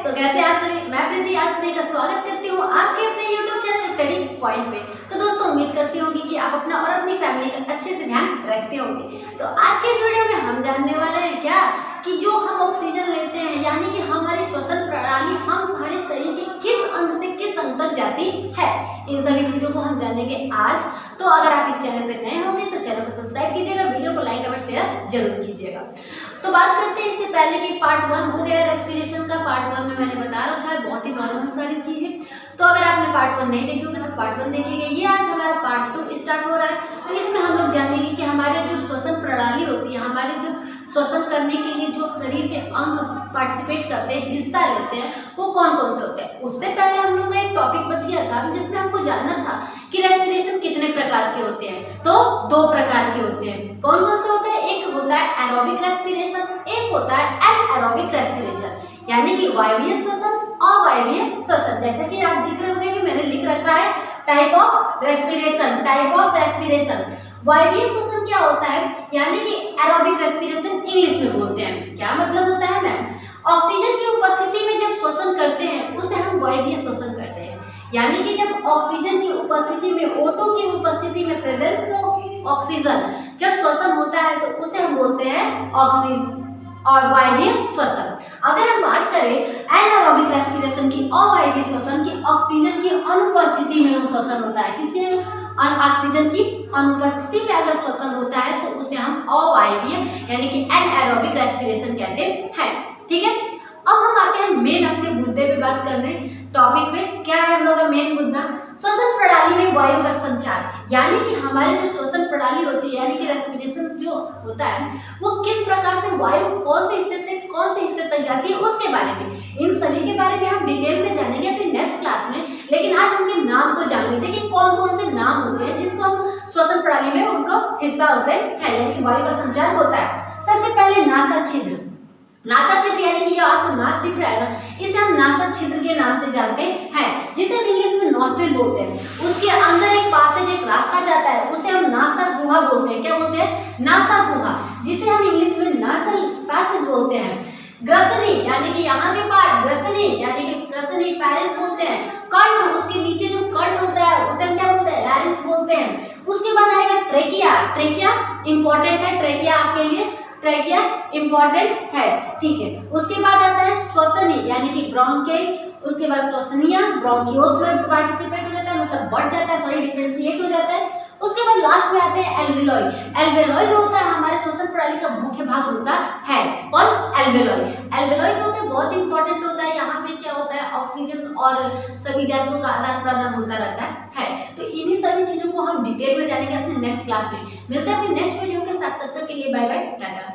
तो कैसे आप सभी, मैं प्रीति आप सभी का स्वागत करती हूँ आपके अपने YouTube चैनल स्टडी पॉइंट पे। तो दोस्तों उम्मीद करती होंगी कि आप अपना और अपनी फैमिली का अच्छे से ध्यान रखते होंगे। तो आज के इस वीडियो में हम जानने वाले हैं क्या कि जो हम ऑक्सीजन लेते हैं यानी कि हमारी श्वसन प्रणाली हमारे शरीर के किस अंग से किस अंग तक जाती है, इन सभी चीजों को हम जानेंगे आज। तो अगर आप इस चैनल पे नए होंगे तो चैनल को सब्सक्राइब कीजिएगा, वीडियो को लाइक कमेंट शेयर जरूर कीजिएगा। तो बात करते हैं इससे पहले कि पार्ट 1 हो गया रेस्पिरेशन का। पार्ट 1 में मैंने बता रखा है बहुत ही नॉर्मल सारी चीजें। तो अगर आपने पार्ट 1 नहीं देखी होगी तो पार्ट 1 देखिएगा। ये आज हमारा पार्ट 2 स्टार्ट हो रहा है। तो इसमें हम लोग जानेंगे कि हमारे जो श्वसन प्रणाली होती है, हमारे जो श्वसन करने के लिए जो शरीर के अंग पार्टिसिपेट करते हैं, हिस्सा लेते हैं, वो कौन कौन से होते हैं। उससे पहले हम लोग का एक टॉपिक बचिया था जिसमें हमको जानना था कि रेस्पिरेशन कितने प्रकार के होते हैं। तो 2 प्रकार के होते हैं। कौन कौन से होते हैं? एक होता है एरोबिक रेस्पिरेशन, एक होता है एनएरोबिक रेस्पिरेशन यानी कि वायवीय श्वसन, अवायवीय श्वसन। जैसे कि आप देख रहे होंगे कि मैंने लिख रखा है type of respiration, type of respiration. वायवीय श्वसन क्या होता है यानी कि एरोबिक रेस्पिरेशन इंग्लिश में बोलते हैं। क्या मतलब होता है मैम? ऑक्सीजन की उपस्थिति में जब श्वसन करते हैं उसे हम वायवीय श्वसन करते हैं। यानी कि जब ऑक्सीजन की उपस्थिति में, O2 की उपस्थिति में, प्रेजेंस ऑफ ऑक्सीजन जब श्वसन होता है तो उसे हम बोलते हैं ऑक्सीजन और वायवीय श्वसन। अगर हम बात करें एनारोबिक रेस्पिरेशन की, अवायवीय श्वसन की, ऑक्सीजन की अनुपस्थिति में वो श्वसन होता है। किसके? ऑक्सीजन की अनुपस्थिति में अगर श्वसन होता है तो उसे हम अवायवीय यानी कि एनारोबिक रेस्पिरेशन कहते हैं। ठीक है, अब हम आते हैं मेन अपने मुद्दे पे बात करने। टॉपिक में क्या है हम लोग का मेन मुद्दा? श्वसन प्रणाली में वायु का संचार यानी कि हमारे जो श्वसन प्रणाली होती है यानी कि रेस्पिरेशन जो होता है वो किस प्रकार से वायु कौन से हिस्से से कौन से हिस्से तक जाती है उसके बारे में, इन सभी के बारे में हम डिटेल में जानेंगे अपने नेक्स्ट क्लास में। लेकिन आज उनके नाम को जान लेते हैं कि कौन कौन से नाम होते हैं जिसको हम श्वसन प्रणाली में उनका हिस्सा होते हैं यानी कि वायु का संचार होता है। सबसे पहले नासा छिद्र। नासा छिद्र यानी कि जो आपको नाक दिख रहा है ना, इसे हम नासा छिद्र के नाम से जानते हैं, जिसे हम इंग्लिश में नॉस्ट्रिल बोलते हैं। उसके अंदर एक पासेज, एक रास्ता जाता है, उसे हम नासा गुहा बोलते हैं। क्या बोलते हैं? नासा गुहा, जिसे हम इंग्लिश में नासल पैसेज बोलते हैं। ग्रसनी यानी कि यहाँ के पार्ट, ग्रसनी यानी कि ग्रसनी फेरेंस बोलते हैं। कंठ, उसके नीचे जो कंठ होता है उसे हम क्या बोलते हैं? लैरिंक्स बोलते हैं। उसके बाद आएगा ट्रेकिया। ट्रेकिया इंपॉर्टेंट है, ट्रेकिया आपके लिए, ट्रेकिया इंपॉर्टेंट है। ठीक है, उसके बाद आता है श्वसनी यानी कि ब्रोंकियल। उसके बाद श्वसनिया, ब्रोंकियोल्स में पार्टिसिपेट हो जाता है, मतलब बढ़ जाता है, सॉरी डिफरेंशिएट हो जाता है। उसके बाद लास्ट में आते हैं एल्वेओलाई। एल्वेओलाई जो होता है हमारे श्वसन प्रणाली का मुख्य भाग होता है। कौन? एल्वेओलाई। एल्वेओलाई जो होता है बहुत इंपॉर्टेंट होता है। यहाँ पे क्या होता है? ऑक्सीजन और सभी गैसों का आदान प्रदान होता रहता है। तो इन्हीं सभी चीजों को हम डिटेल में जानेंगे अपने नेक्स्ट क्लास में। मिलते हैं अपने नेक्स्ट वीडियो के साथ, तब तक के लिए बाय बाय, टाटा।